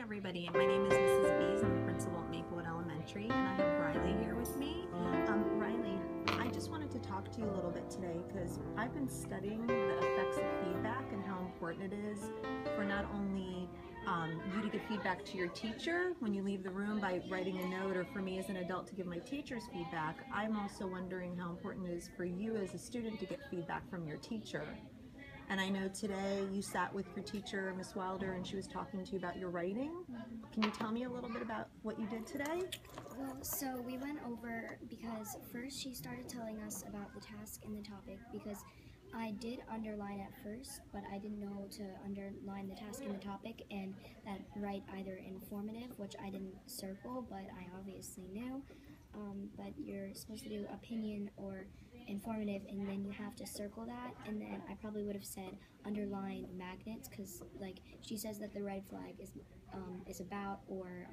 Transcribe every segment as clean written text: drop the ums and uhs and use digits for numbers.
everybody. My name is Mrs. Bees. I'm the principal at Maplewood Elementary, and I have Riley here with me. Riley, I just wanted to talk to you a little bit today because I've been studying the effects of feedback and how important it is for not only you to give feedback to your teacher when you leave the room by writing a note, or for me as an adult to give my teachers feedback. I'm also wondering how important it is for you as a student to get feedback from your teacher. And I know today you sat with your teacher, Miss Wilder, and she was talking to you about your writing. Can you tell me a little bit about what you did today? Well, so we went over, because first she started telling us about the task and the topic, because I did underline at first, but I didn't know to underline the task and the topic, and that write either informative, which I didn't circle, but I obviously knew. But you're supposed to do opinion or informative, and then you have to circle that, and then I probably would have said underlined magnets, because like she says that the red flag is about, or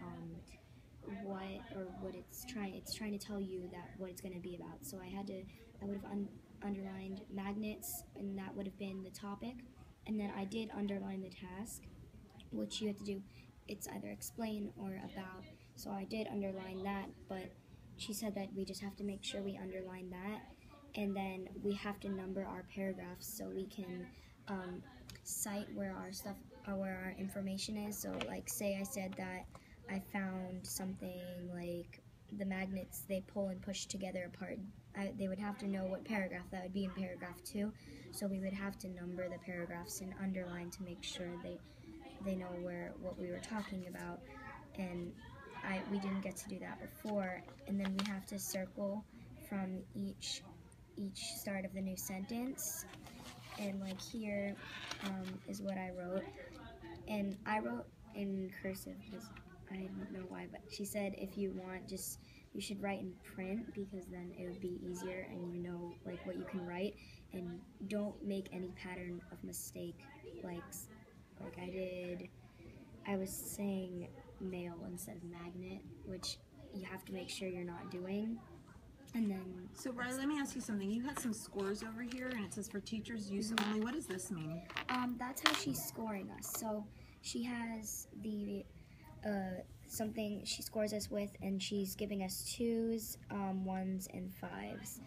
what it's trying to tell you that what it's going to be about. So I would have underlined magnets, and that would have been the topic, and then I did underline the task, which you have to do. It's either explain or about. So I did underline that, but she said that we just have to make sure we underline that, and then we have to number our paragraphs so we can cite where our information is. So like, say I said that I found something like the magnets, they pull and push together apart. They would have to know what paragraph that would be in paragraph 2. So we would have to number the paragraphs and underline to make sure they know what we were talking about. And we didn't get to do that before. And then we have to circle from each start of the new sentence. And like here is what I wrote. And I wrote in cursive because I don't know why, but she said if you want, you should write in print, because then it would be easier and you know like what you can write, and don't make any pattern of mistake like I was saying mail instead of magnet, which you have to make sure you're not doing. And then So Riley, let me ask you something. You had some scores over here, and it says for teachers use only. What does this mean? That's how she's scoring us. So she has the something she scores us with, and she's giving us 2s, 1s, and 5s.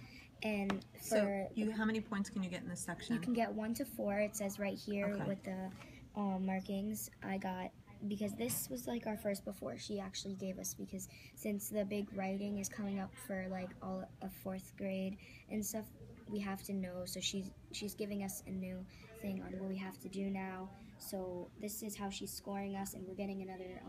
And for how many points can you get in this section? You can get 1 to 4. It says right here with the markings. I got, because this was like our first before she actually gave us, because since the big writing is coming up for like all of 4th grade and stuff, we have to know. So she's giving us a new thing on what we have to do now. So this is how she's scoring us, and we're getting another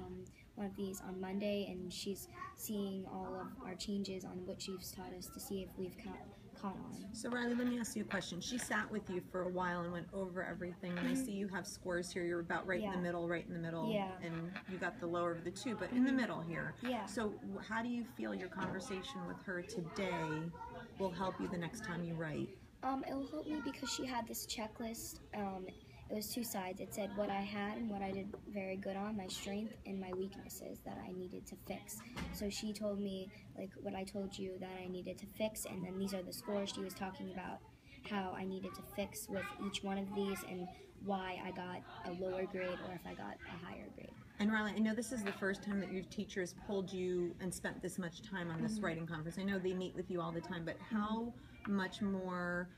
one of these on Monday, and she's seeing all of our changes on what she's taught us to see if we've caught on. So Riley, let me ask you a question. She sat with you for a while and went over everything, and I see you have scores here. You're about right in the middle, and you got the lower of the 2, but in the middle here. Yeah. So how do you feel your conversation with her today will help you the next time you write? It will help me because she had this checklist. It was 2 sides. It said what I had and what I did very good on, my strength and my weaknesses that I needed to fix. So she told me like what I told you that I needed to fix, and then these are the scores she was talking about, how I needed to fix with each one of these and why I got a lower grade or if I got a higher grade. And Riley, I know this is the first time that your teachers pulled you and spent this much time on this writing conference. I know they meet with you all the time, but how much more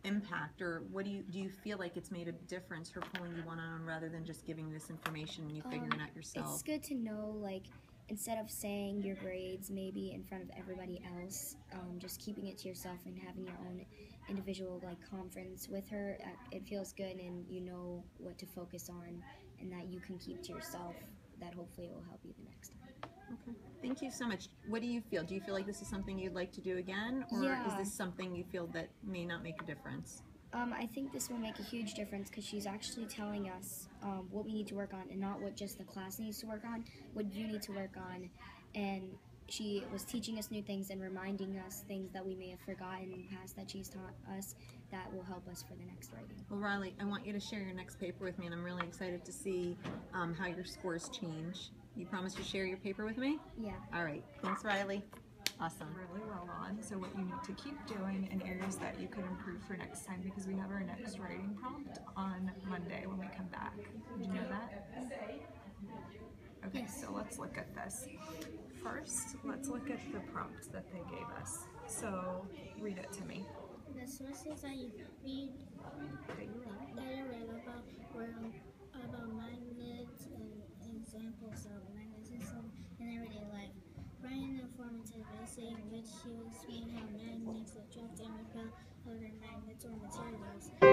impact, or what do you feel like it's made a difference, her pulling you one-on-one rather than just giving this information and you figuring it out yourself? It's good to know, like, instead of saying your grades maybe in front of everybody else, just keeping it to yourself and having your own individual like conference with her. It feels good, and you know what to focus on, and that you can keep to yourself. That hopefully it will help you the next time. Okay. Thank you so much. What do you feel? Do you feel like this is something you'd like to do again, or is this something you feel that may not make a difference? I think this will make a huge difference, because she's actually telling us what we need to work on, and not what just the class needs to work on, what you need to work on. And she was teaching us new things and reminding us things that we may have forgotten in the past that she's taught us that will help us for the next writing. Well, Riley, I want you to share your next paper with me, and I'm really excited to see how your scores change. You promise to share your paper with me? Yeah. All right. Thanks, Riley. Awesome. Really well on. So what you need to keep doing in areas that you could improve for next time, because we have our next writing prompt on Monday when we come back. Did you know that? let's look at this. First, let's look at the prompt that they gave us. So read it to me. The sources that you read about were about magnets and examples of magnetism in everyday life. Write an informative essay in which you explain how magnets attract and repel other magnets or materials.